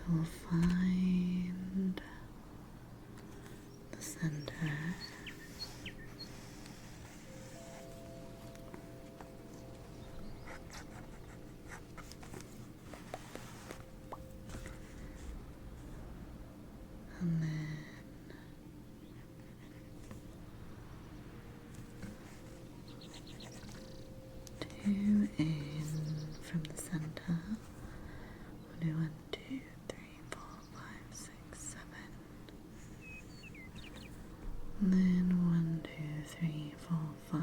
will find the center. And then two in from the center. We'll do 1, 2, 3, 4, 5, 6, 7. And then 1, 2, 3, 4, 5.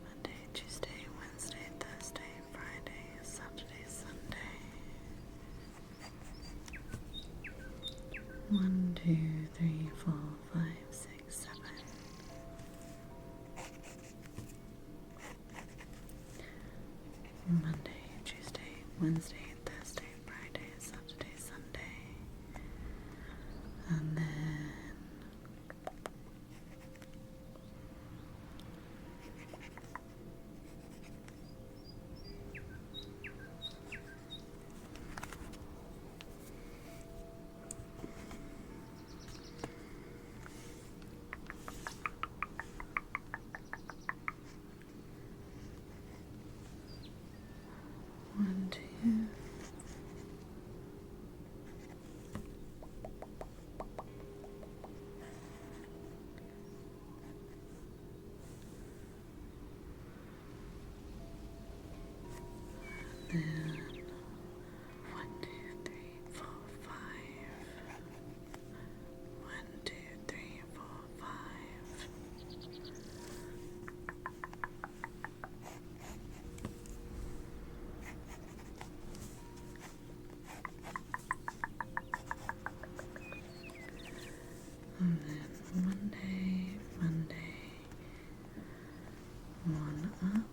Monday, Tuesday, Wednesday, Thursday, Friday, Saturday, Sunday. 1, 2, 3, 4, 5, 6, 7. Monday, Tuesday, Wednesday, Thursday, Friday, Saturday, Sunday. And then one, two. Then 1, 2, 3, 4, 5. 1, 2, 3, 4, 5. And then Monday, 1 up.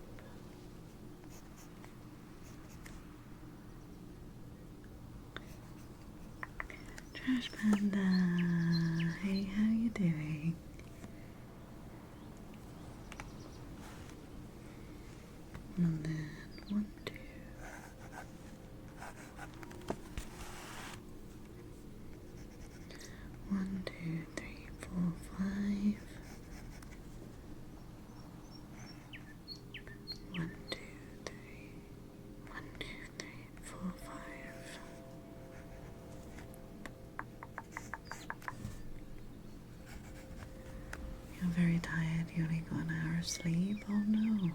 Trash Panda, hey, how you doing? And then 1, 2. 1, 2, 3, 4, 5. 1, 2, 3. 1, 2, 3, 4, 5. You're very tired. You only got an hour of sleep. Oh no.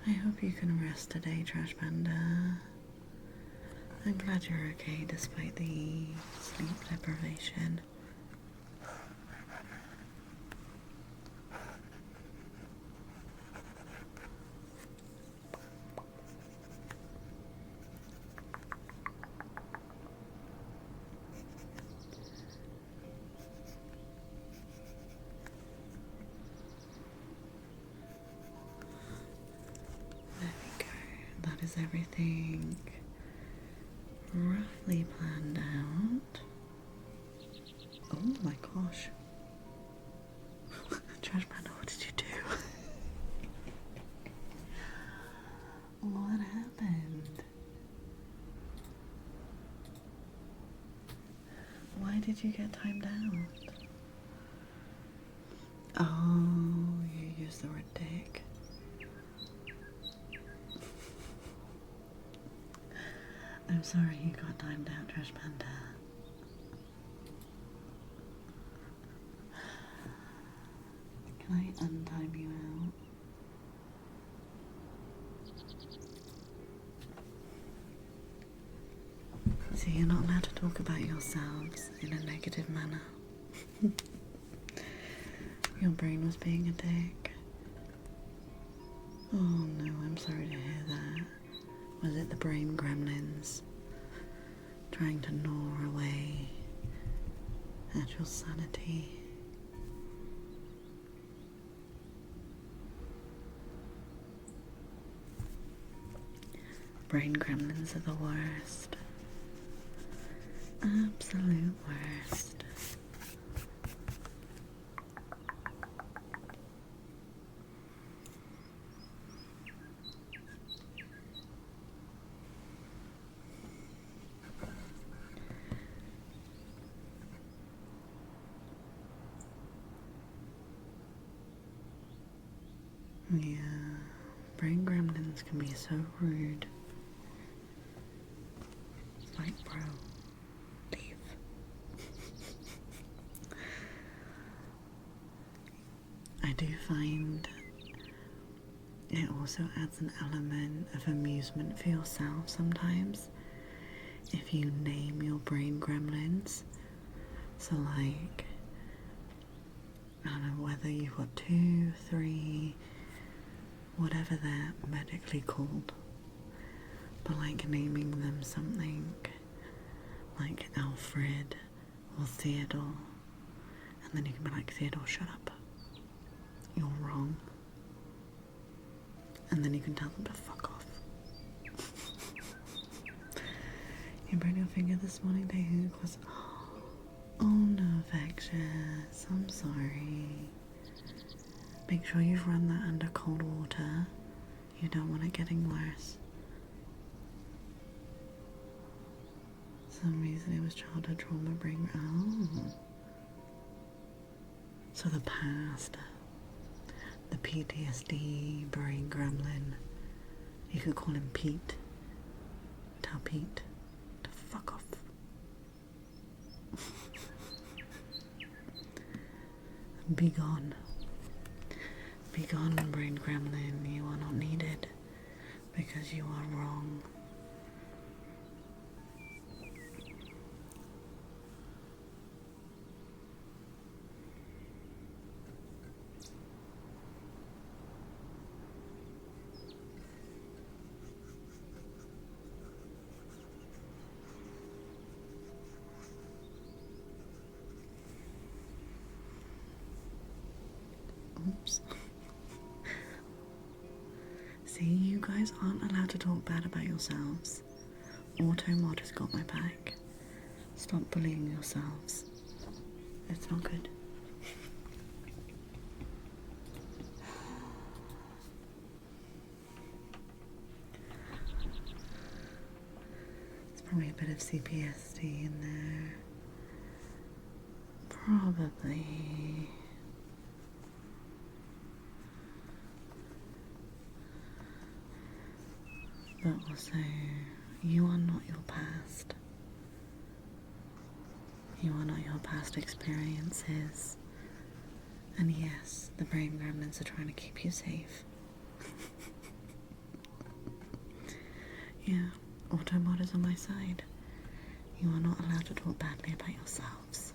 I hope you can rest today, Trash Panda. I'm glad you're okay despite the sleep deprivation. There we go. That is everything roughly planned out. Oh my gosh. Trash Panda, what did you do? What happened? Why did you get timed out? Oh, you used the word dick. I'm sorry you got timed out, Trash Panda. Can I untime you out? See, you're not allowed to talk about yourselves in a negative manner. Your brain was being a dick. Oh no, I'm sorry to hear that. Was it the brain gremlins trying to gnaw away at your sanity? Brain gremlins are the worst. Absolute worst. Yeah, brain gremlins can be so rude. It's like, bro, leave. I do find it also adds an element of amusement for yourself sometimes if you name your brain gremlins. So like, I don't know whether you've got 2, 3, whatever they're medically called, but like naming them something like Alfred or Theodore, and then you can be like, Theodore, shut up, you're wrong, and then you can tell them to fuck off. You burned your finger this morning, David, was, oh no, infectious, I'm sorry. Make sure you've run that under cold water. You don't want it getting worse. For some reason it was childhood trauma brain. Oh. So the past. The PTSD brain gremlin. You could call him Pete. Tell Pete to fuck off. Be gone. Be gone, brain gremlin. You are not needed because you are wrong. Oops. See, you guys aren't allowed to talk bad about yourselves. Automod has got my back. Stop bullying yourselves. It's not good. There's probably a bit of CPSD in there. Probably. But also, you are not your past. You are not your past experiences. And yes, the brain gremlins are trying to keep you safe. Yeah, Automod is on my side. You are not allowed to talk badly about yourselves.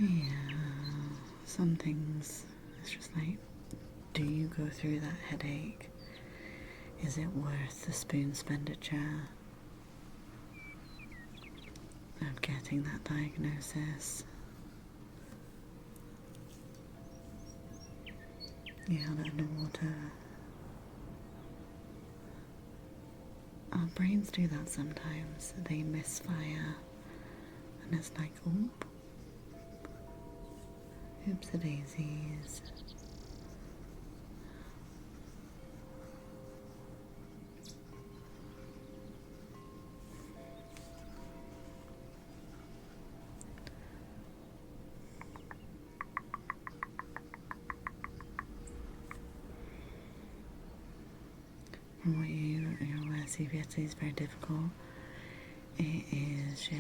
Yeah, some things, it's just like, do you go through that headache? Is it worth the spoon expenditure of getting that diagnosis? You held it underwater. Our brains do that sometimes. They misfire. And it's like, oop. Oops-a-daisies. From what you're aware, CPSD is very difficult. It is, yeah.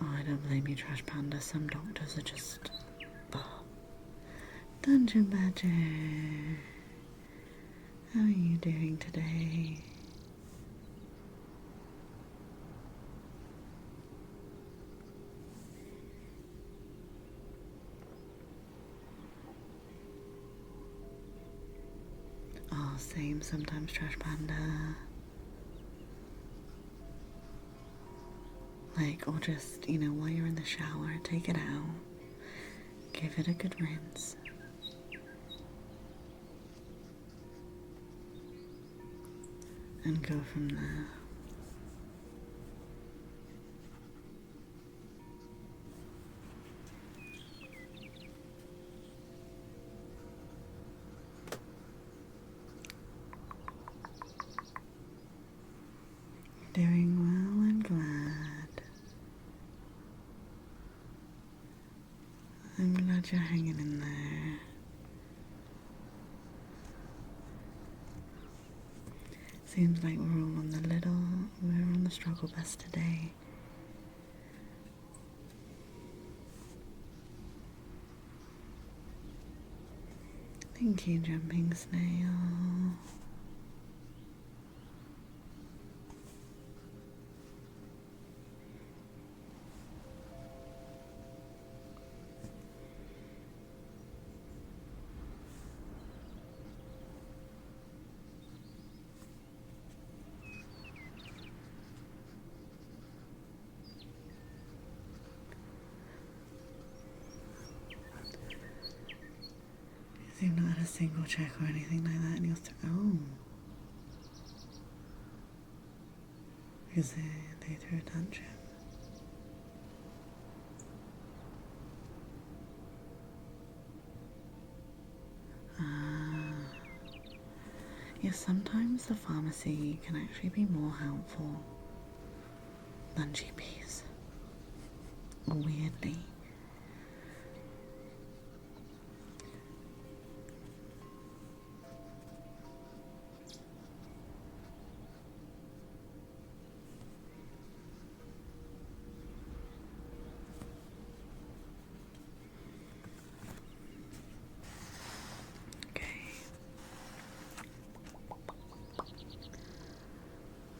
Oh, I don't blame you, Trash Panda. Some doctors are just... Oh. Dungeon Badger. How are you doing today? Oh, same sometimes, Trash Panda. Like, or just, you know, while you're in the shower, take it out. Give it a good rinse. And go from there. doing well, I'm glad. I'm glad you're hanging in there. Seems like we're on the struggle bus today. Thank you, jumping snail. You've not had a single check or anything like that, and you're because they threw a tantrum. Yes, sometimes the pharmacy can actually be more helpful than GPs. Weirdly.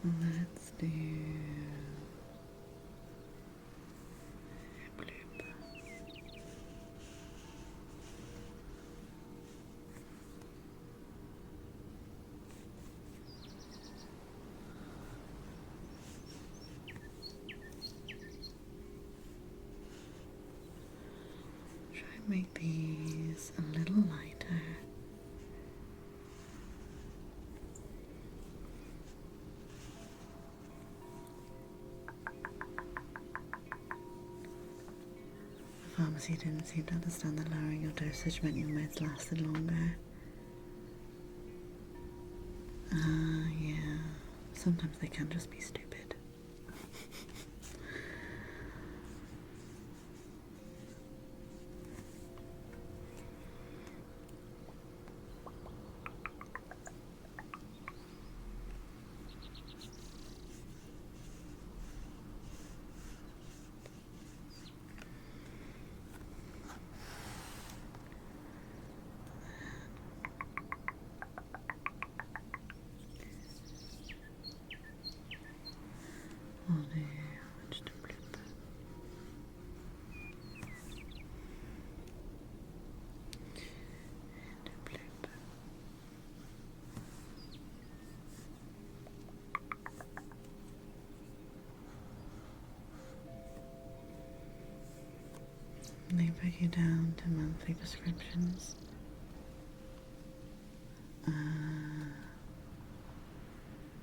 Let's do bloop. Try and make these a little lighter. The pharmacy didn't seem to understand that lowering your dosage meant your meds lasted longer. Yeah. Sometimes they can just be stupid. They break you down to monthly prescriptions.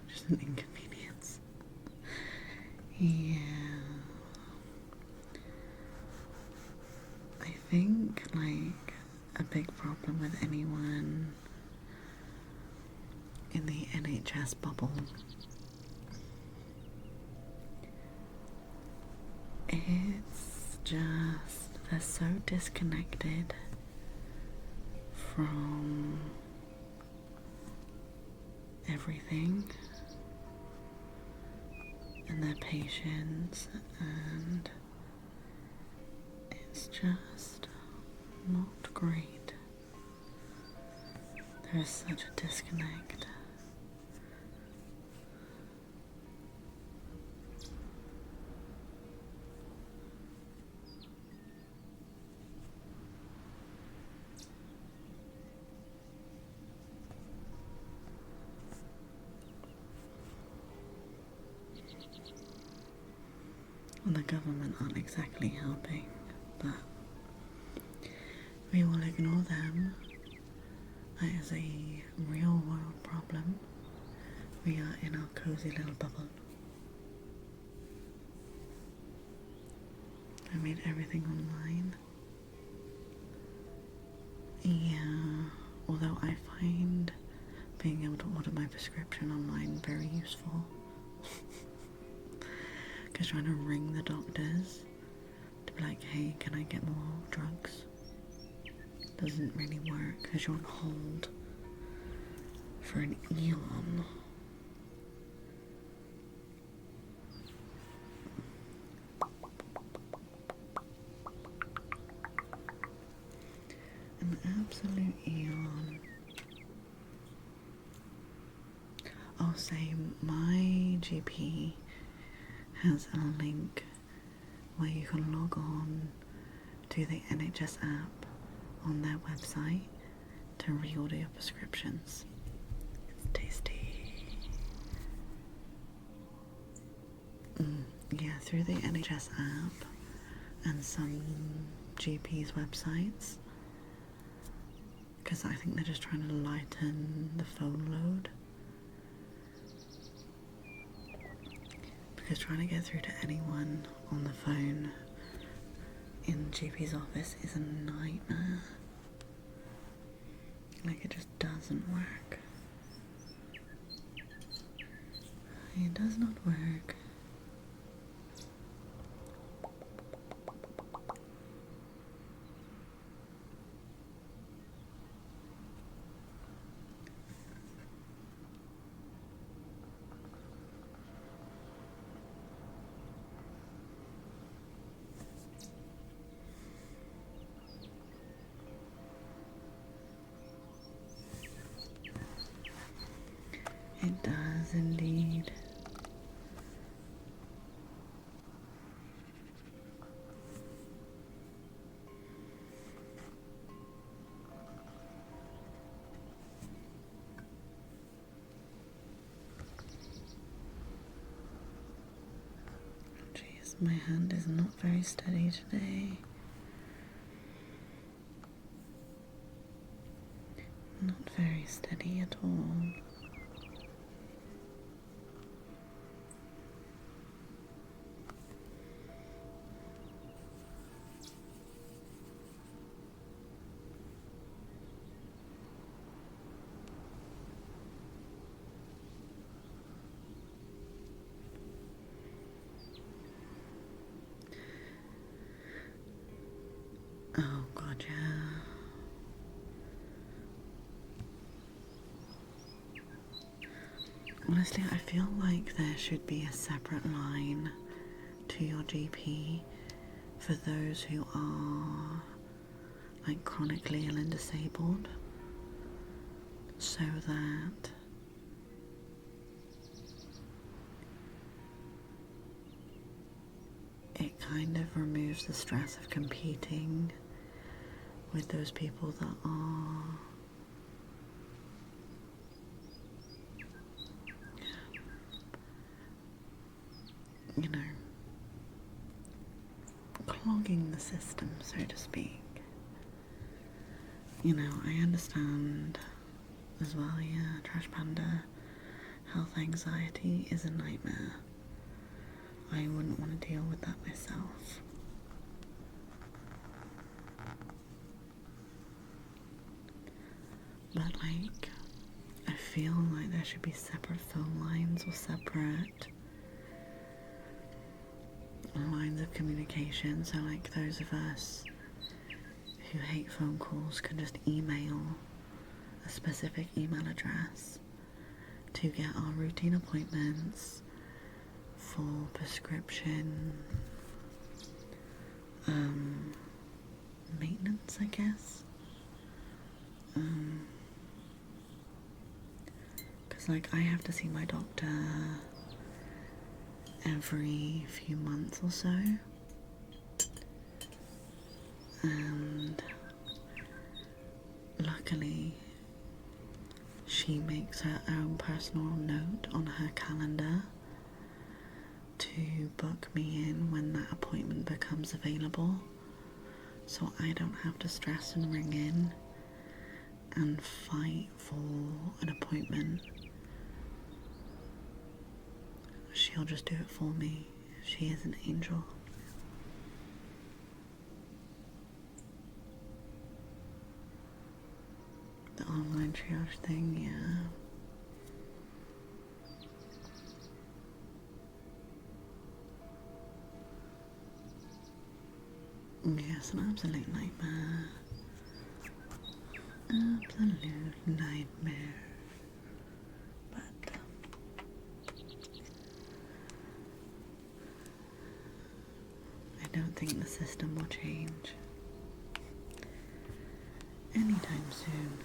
Just an inconvenience. Yeah. I think, like, a big problem with anyone in the NHS bubble it's just they're so disconnected from everything and their patients, and it's just not great. There is such a disconnect. And the government aren't exactly helping, but we will ignore them. That is a real world problem. We are in our cozy little bubble. I made everything online. Yeah, although I find being able to order my prescription online very useful. Because trying to ring the doctors to be like, hey, can I get more drugs? Doesn't really work because you're on hold for an eon. An absolute eon. Oh, same. My GP has a link where you can log on to the NHS app on their website to reorder your prescriptions. It's tasty. Yeah, through the NHS app and some GP's websites, because I think they're just trying to lighten the phone load. Because trying to get through to anyone on the phone in GP's office is a nightmare. Like, it just doesn't work. It does not work. It does indeed. Jeez, my hand is not very steady today. Not very steady at all. Oh god, yeah. Honestly, I feel like there should be a separate line to your GP for those who are like chronically ill and disabled, so that it kind of removes the stress of competing with those people that are you know, clogging the system, so to speak. You know, I understand as well, yeah, Trash Panda, health anxiety is a nightmare. I wouldn't want to deal with that myself. But like, I feel like there should be separate phone lines or separate lines of communication, so like those of us who hate phone calls can just email a specific email address to get our routine appointments for prescription maintenance, I guess. Because like I have to see my doctor every few months or so, and luckily she makes her own personal note on her calendar to book me in when that appointment becomes available, so I don't have to stress and ring in and fight for an appointment. She'll just do it for me. She is an angel. The online triage thing, yeah. Yes, an absolute nightmare. Absolute nightmare. But I don't think the system will change anytime soon.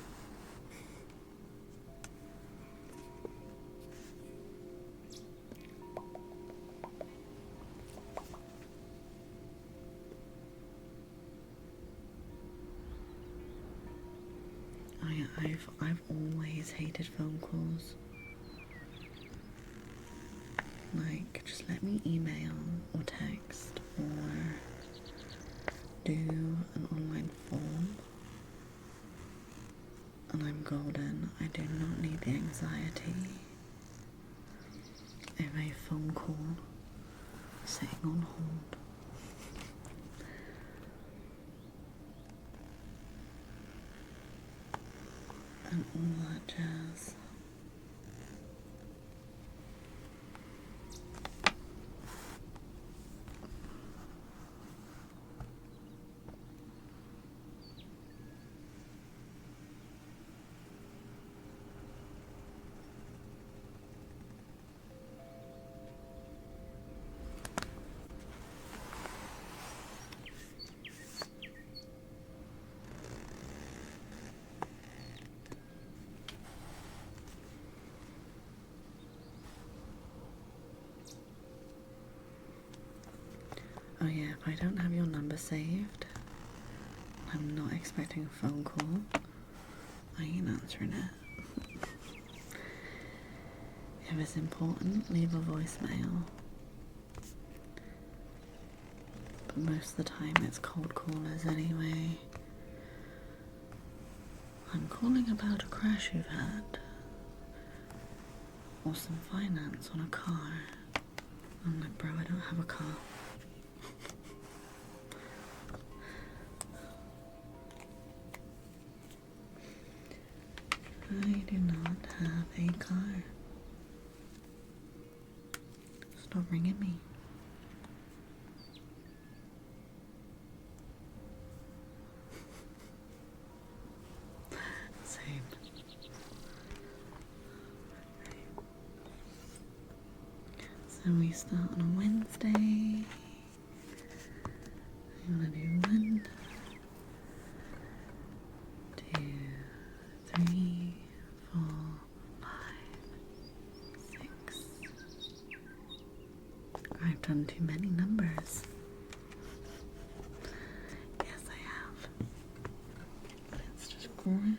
I've always hated phone calls. Like, just let me email or text or do an online form and I'm golden. I do not need the anxiety of a phone call sitting on hold. And all that jazz. Oh yeah, if I don't have your number saved, I'm not expecting a phone call, I ain't answering it. If it's important, leave a voicemail. But most of the time it's cold callers anyway. I'm calling about a crash you've had. Or some finance on a car. I'm like, bro, I don't have a car. I do not have a car. Stop ringing me. Same. So we start on a Wednesday. I'm gonna do 1, 2, 3, 4, 5, 6. I've done too many numbers. Yes, I have. Let's just grab.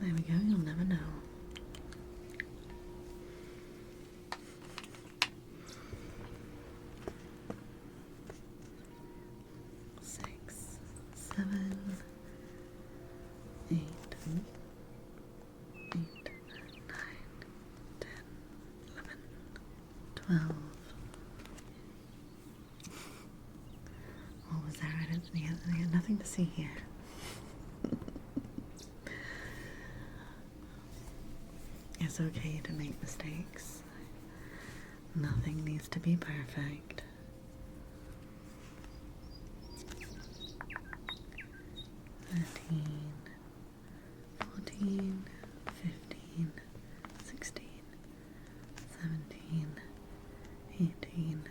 There we go, you'll never know. Six, 7, 8, 8, 9, 10, 11, 12. What was there? I got nothing to see here. It's okay to make mistakes. Nothing needs to be perfect. 13, 14, 15, 16, 17, 18,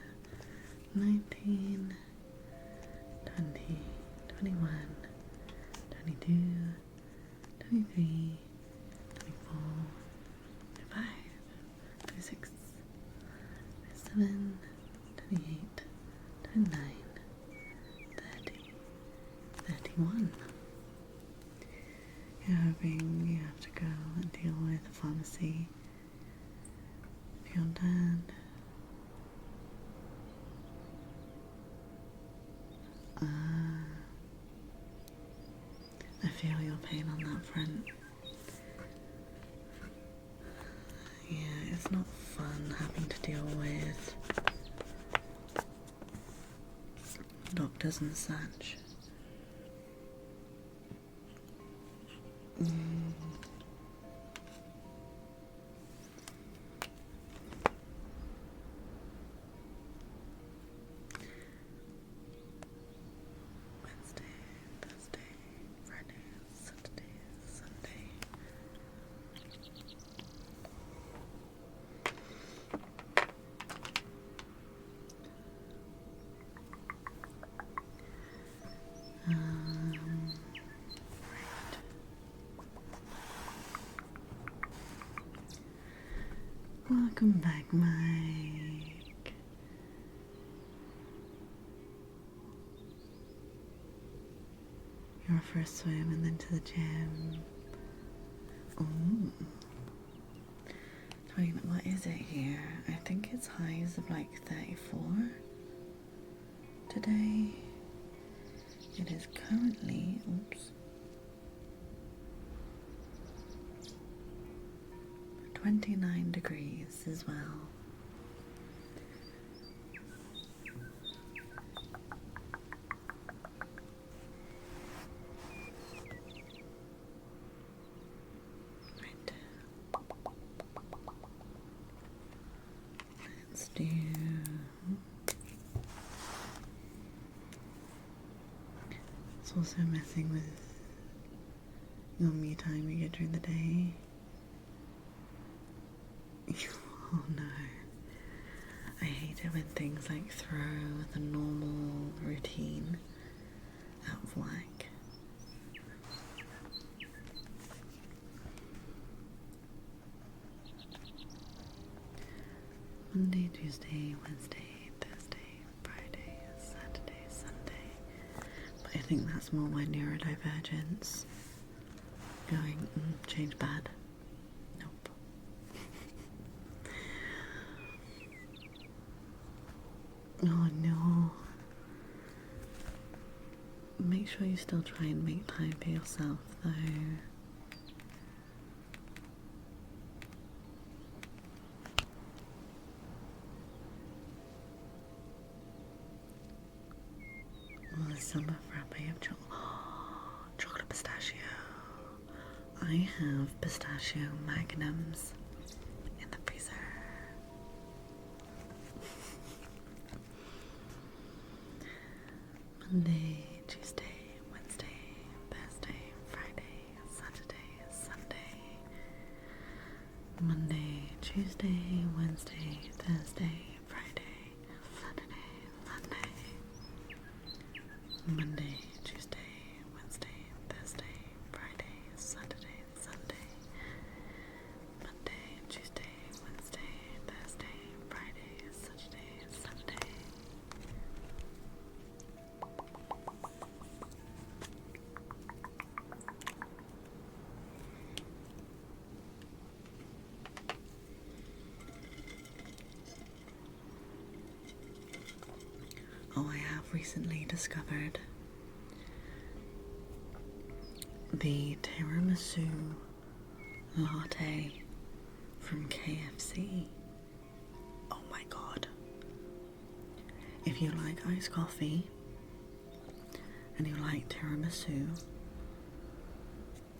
19, 20, 21, 22, 23, 24, 25, 26, 27, 28, 29, 30, 31. You're hoping you have to go and deal with the pharmacy with your dad. I feel your pain on that front. Yeah, it's not fun having to deal with doctors and such. Welcome back, Mike. You're for a swim and then to the gym. Ooh. What is it here? I think it's highs of like 34 today. It is currently, 29 degrees as well. Right. Let's do... It's also messing with your me time you get during the day. Oh no. I hate it when things like throw the normal routine out of whack. Monday, Tuesday, Wednesday, Thursday, Friday, Saturday, Sunday. But I think that's more my neurodivergence going, change bad. Nope. Oh no. Make sure you still try and make time for yourself though. Well, the summer frappe of chocolate pistachio. I have pistachio magnums in the freezer. Monday, Tuesday, Wednesday, Thursday, Friday, Saturday, Sunday. Monday, Tuesday, Wednesday, Thursday, Friday, Saturday, Sunday. Monday, Tuesday, Wednesday, Thursday, Friday, Saturday, Sunday. Monday, Tuesday, Wednesday, Thursday, Friday, Saturday, Sunday. Oh, I have recently discovered the tiramisu latte from KFC. Oh my god. If you like iced coffee and you like tiramisu,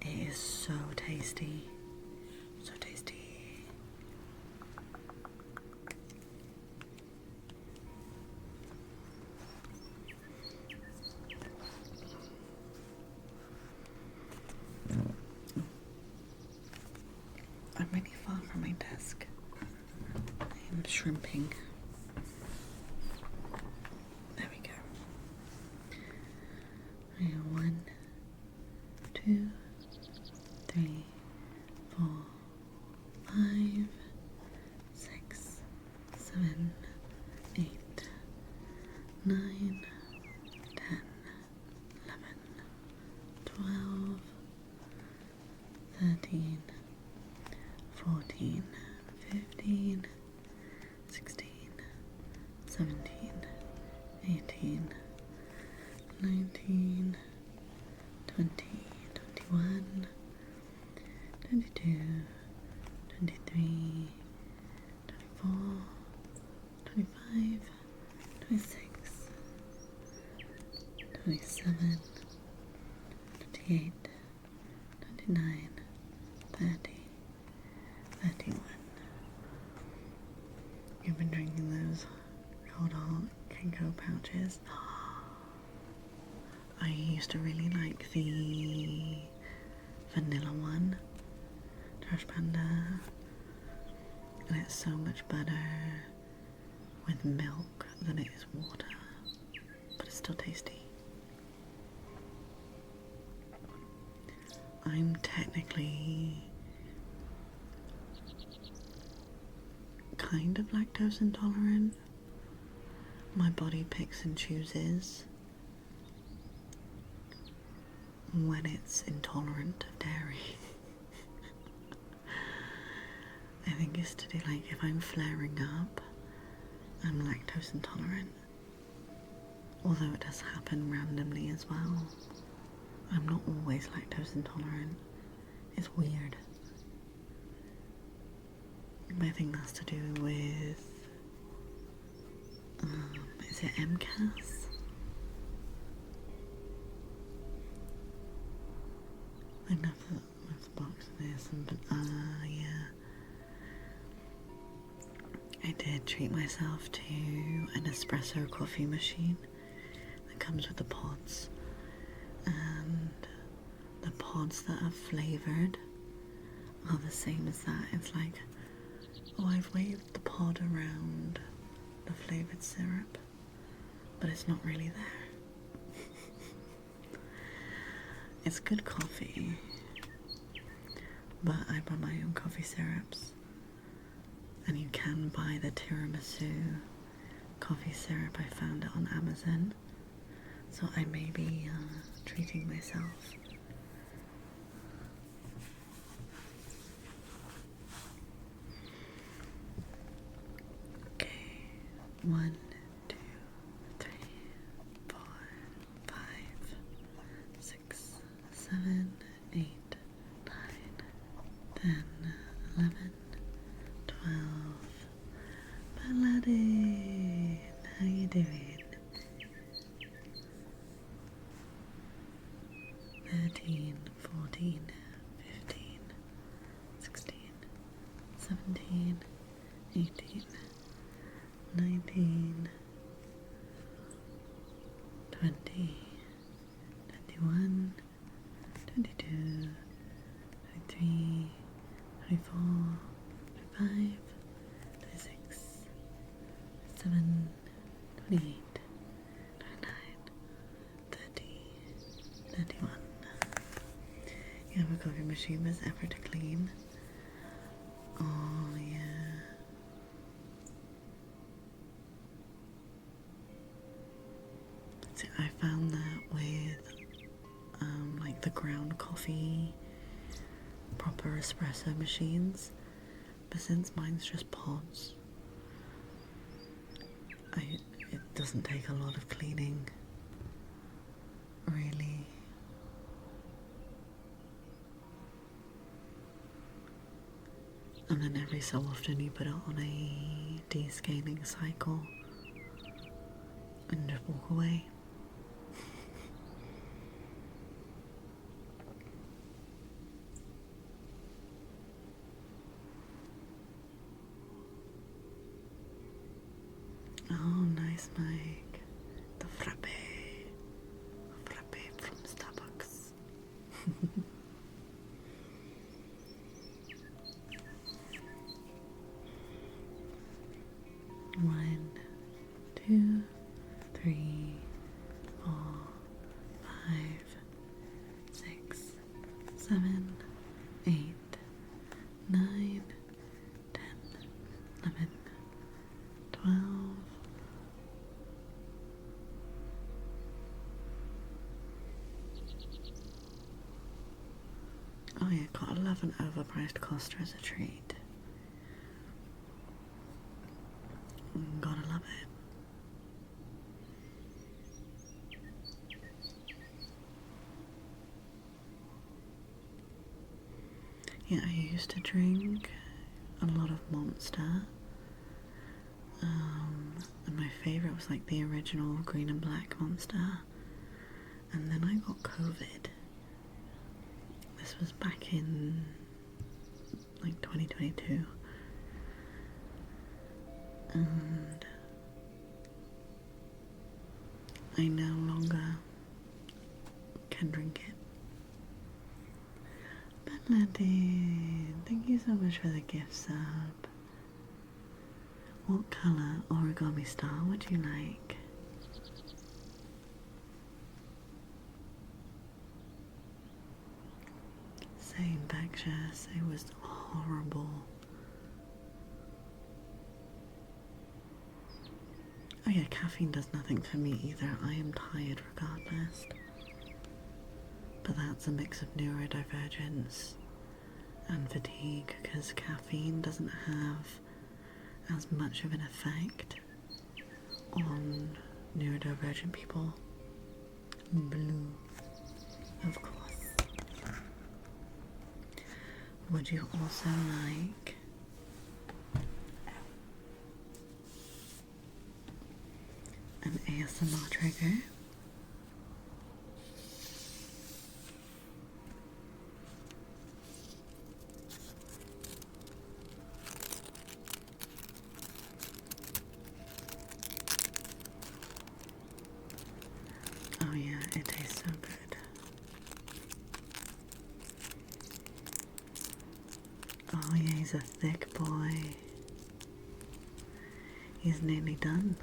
it is so tasty. So tasty. I'm really far from my desk. I'm shrimping. There we go. 1, 2, 3, 4, 5, 6, 7, 8, 9, 10, 11, 12, 13, 14, 15, 16, 17, 18, 19, 20, 21, 22, 23, 24, 25, 26, 27, 28, 29, 30, 31. You've been drinking those cold hot Kenko pouches. I used to really like the vanilla one, Trash Panda, and it's so much better with milk than it is water, but it's still tasty. I'm technically kind of lactose intolerant. My body picks and chooses when it's intolerant of dairy. I think it's to do like if I'm flaring up, I'm lactose intolerant. Although it does happen randomly as well. I'm not always lactose intolerant. It's weird. I think that's to do with, is it MCAS? I know that's the box of this, but yeah. I did treat myself to an espresso coffee machine that comes with the pods, and the pods that are flavoured are the same as that. It's like, oh, I've waved the pod around the flavoured syrup, but it's not really there. It's good coffee, but I buy my own coffee syrups. And you can buy the tiramisu coffee syrup. I found it on Amazon. So I may be treating myself. Okay. 1, 2, 3, 4, 5, 6, 7, 8, 9, 10, 11, 12. Paladin, how you doing? 13, 14, 15, 16, 17, 18, 19, 20, 21, 22, 23, 24, 25, 26, 27, 28, 29, 30, 31. Yeah, my coffee machine was ever to clean. Oh yeah. See, I found that with like the ground coffee proper espresso machines, but since mine's just pods, it doesn't take a lot of cleaning, really. And then every so often you put it on a descaling cycle and just walk away. Oh, nice, Mike. The frappe. Frappe from Starbucks. One, 2, 3, 4, 5, 6, 7, 8, 9, 10, 11, 12. Oh yeah, got 11 overpriced Costa as a treat. Gotta love it. Yeah, I used to drink a lot of Monster. And my favourite was like the original green and black Monster. And then I got COVID. This was back in like 2022. And I no longer can drink it. But Nadine, thank you so much for the gift sub. What colour origami star would you like? Same, Becchus, it was horrible. Oh yeah, caffeine does nothing for me either. I am tired regardless. But that's a mix of neurodivergence and fatigue because caffeine doesn't have as much of an effect on neurodivergent people. Blue, of course. Would you also like an ASMR trigger? Oh yeah, it tastes so good. Oh yeah, he's a thick boy. He's nearly done.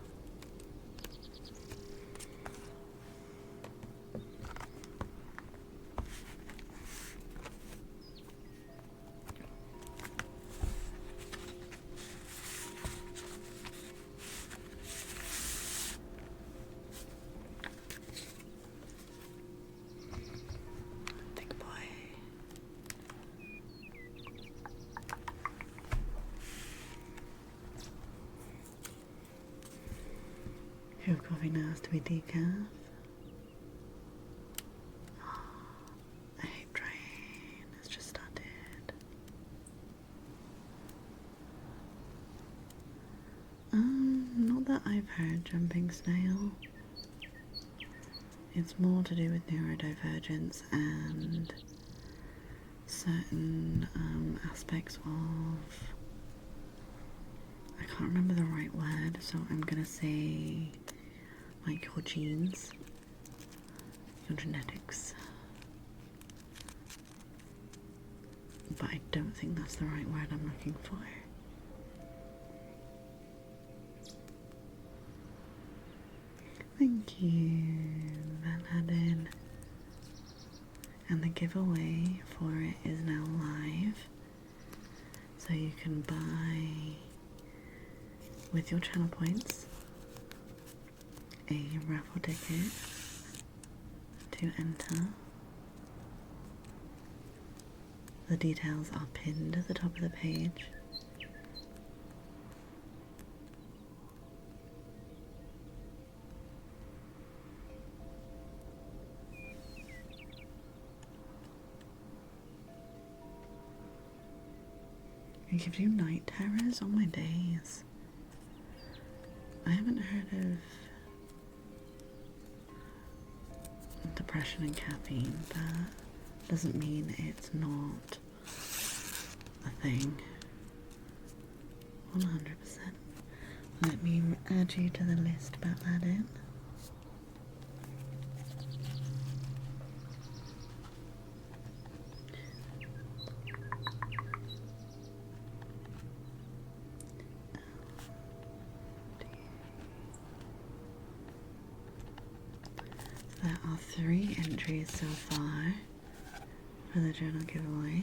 Thick boy. Your coffee now has to be decaf. I hate train. It's just started. Not that I've heard, jumping snail. It's more to do with neurodivergence and certain aspects of, I can't remember the right word, so I'm gonna say like your genes, your genetics. But I don't think that's the right word I'm looking for. Thank you, Aladdin. And the giveaway for it is now live. So you can buy, with your channel points, a raffle ticket to enter. The details are pinned at the top of the page. It gives you night terrors on my days. I haven't heard of depression and caffeine, but doesn't mean it's not a thing. 100%. Let me add you to the list about that in. There are 3 entries so far for the journal giveaway.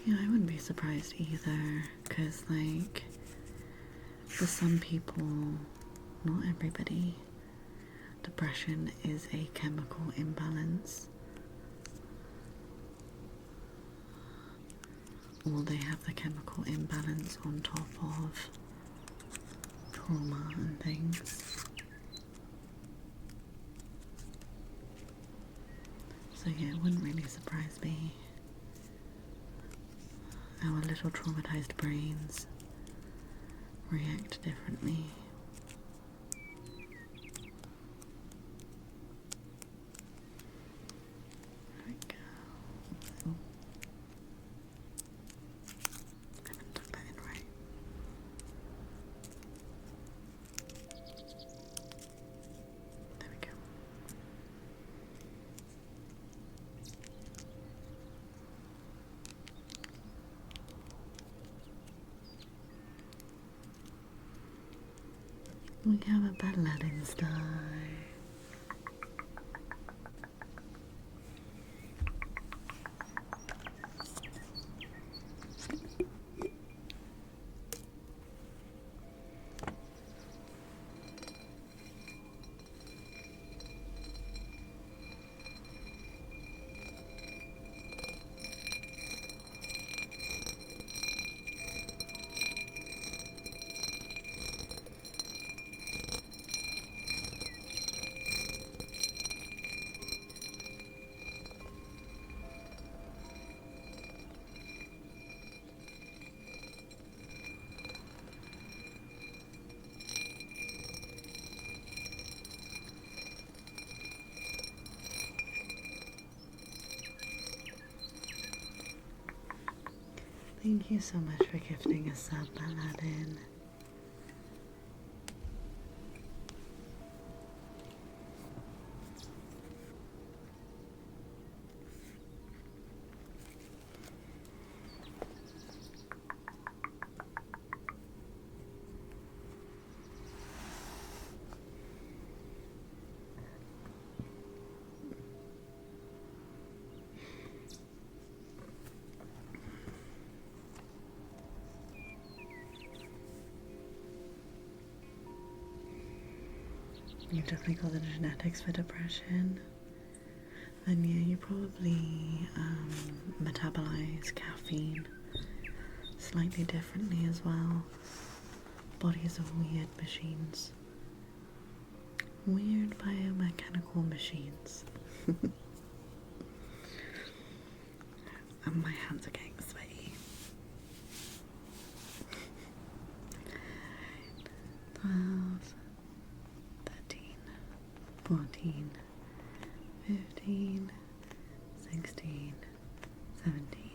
Yeah, I wouldn't be surprised either, because like, for some people, not everybody, depression is a chemical imbalance, or they have the chemical imbalance on top of trauma and things. So yeah, it wouldn't really surprise me. Our little traumatized brains react differently. There we go. Oh. I haven't done that in right. There we go. We have a Aladdin star. Thank you so much for gifting us sub, Aladdin. You've definitely got the genetics for depression. And yeah, you probably metabolize caffeine slightly differently as well. Bodies are weird machines. Weird biomechanical machines. And my hands are getting sweaty. 12, 13, 14, 15, 16, 17,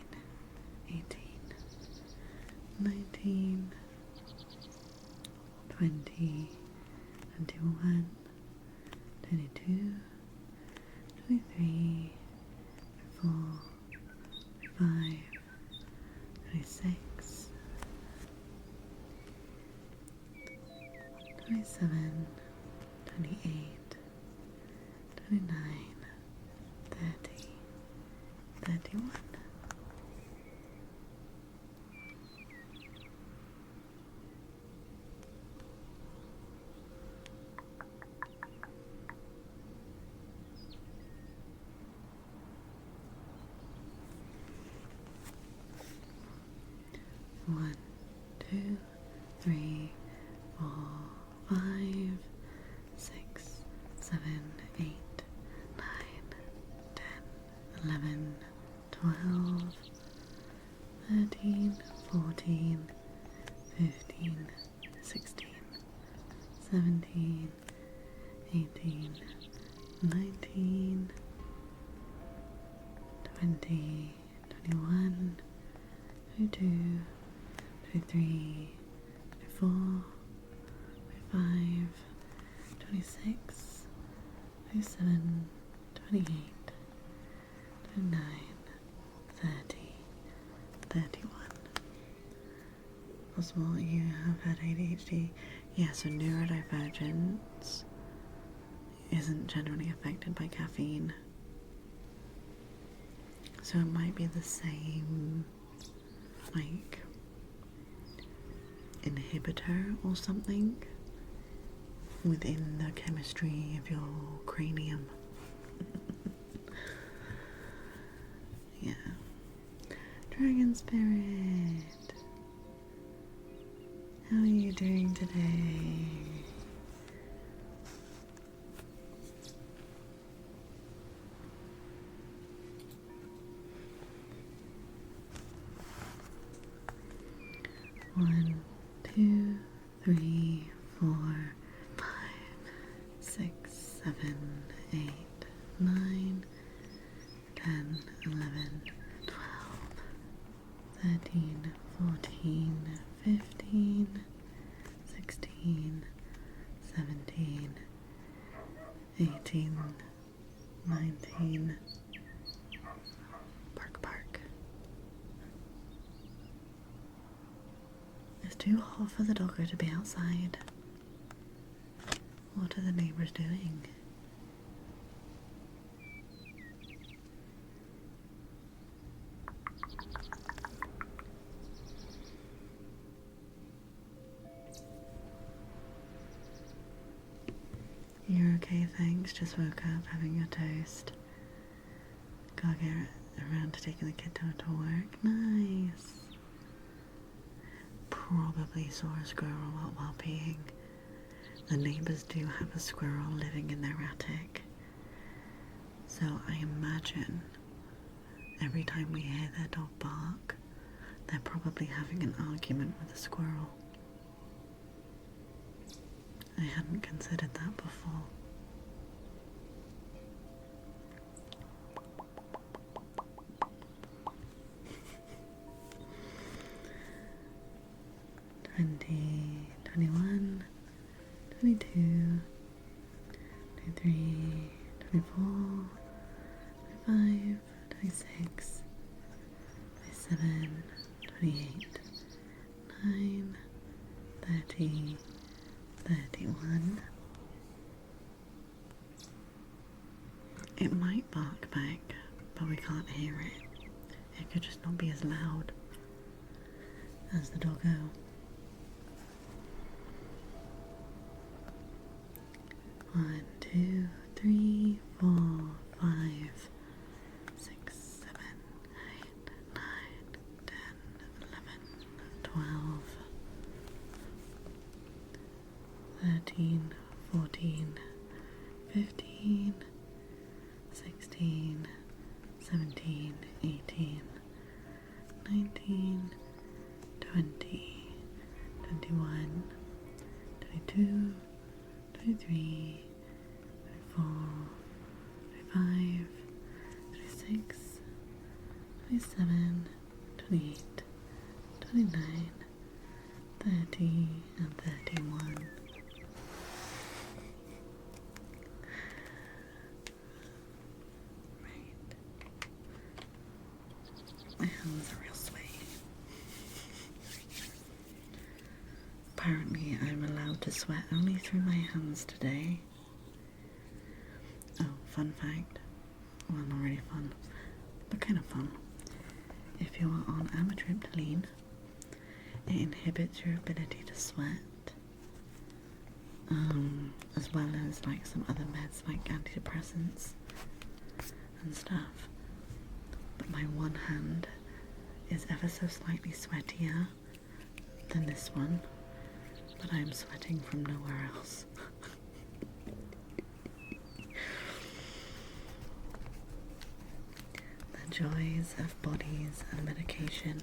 18, 19, 20, 21, 22, 23, 24, 25, 26, 27, 28, 29, 30, 31. One, two, three, 4, 5, 6, 7, 8, 9, 10, 11, 12, 13, 14, 15, 16, 17, 18, 19, 20, 21, 22, 23, 24, 25, 26, 27, 28, 29, 30, 31. Possible you have had ADHD. Yeah, so neurodivergence isn't generally affected by caffeine. So it might be the same, like, inhibitor or something within the chemistry of your cranium. Yeah. Dragon Spirit, how are you doing today? One, 2, 3, 4, 5, 6, 7, 8, 9, 10, 11, 12, 13, 14, 15, 16, 17, 18, 19. Bark. It's too hot for the doggo to be outside. What are the neighbours doing? You're okay, thanks. Just woke up having your toast. Gotta get around to taking the kid to work. Nice. Probably saw a squirrel while peeing. The neighbours do have a squirrel living in their attic. So I imagine every time we hear their dog bark, they're probably having an argument with a squirrel. I hadn't considered that before. $20, $21, $22, $23, $24, $25, $26, $27, $28, $9, $30, $31. It might bark back, but we can't hear it. It could just not be as loud as the doggo. 1, 2, 3, 4, 5, 6, 7, 8, 9, 10, 11, 12, 13, 14, 15, 16, 17, 18, 19, 20, 21, 22, 23, 24, 25, 26, 27, 28, 29, 30, and 31. Right. My hands are real sweaty. Apparently I'm allowed to sweat only through my hands today. Oh, fun fact. Well, not really fun, but kind of fun. If you are on amitriptyline, it inhibits your ability to sweat. As well as like some other meds like antidepressants and stuff. But my one hand is ever so slightly sweatier than this one. But I'm sweating from nowhere else. The joys of bodies and medication.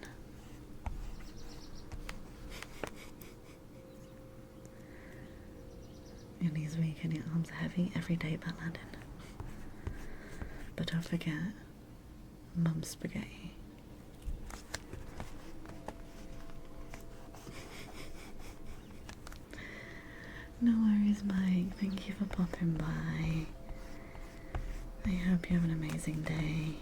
Your knees weak and your arms are heavy every day but Aladdin. But don't forget, Mum's spaghetti. No worries, Mike. Thank you for popping by. I hope you have an amazing day.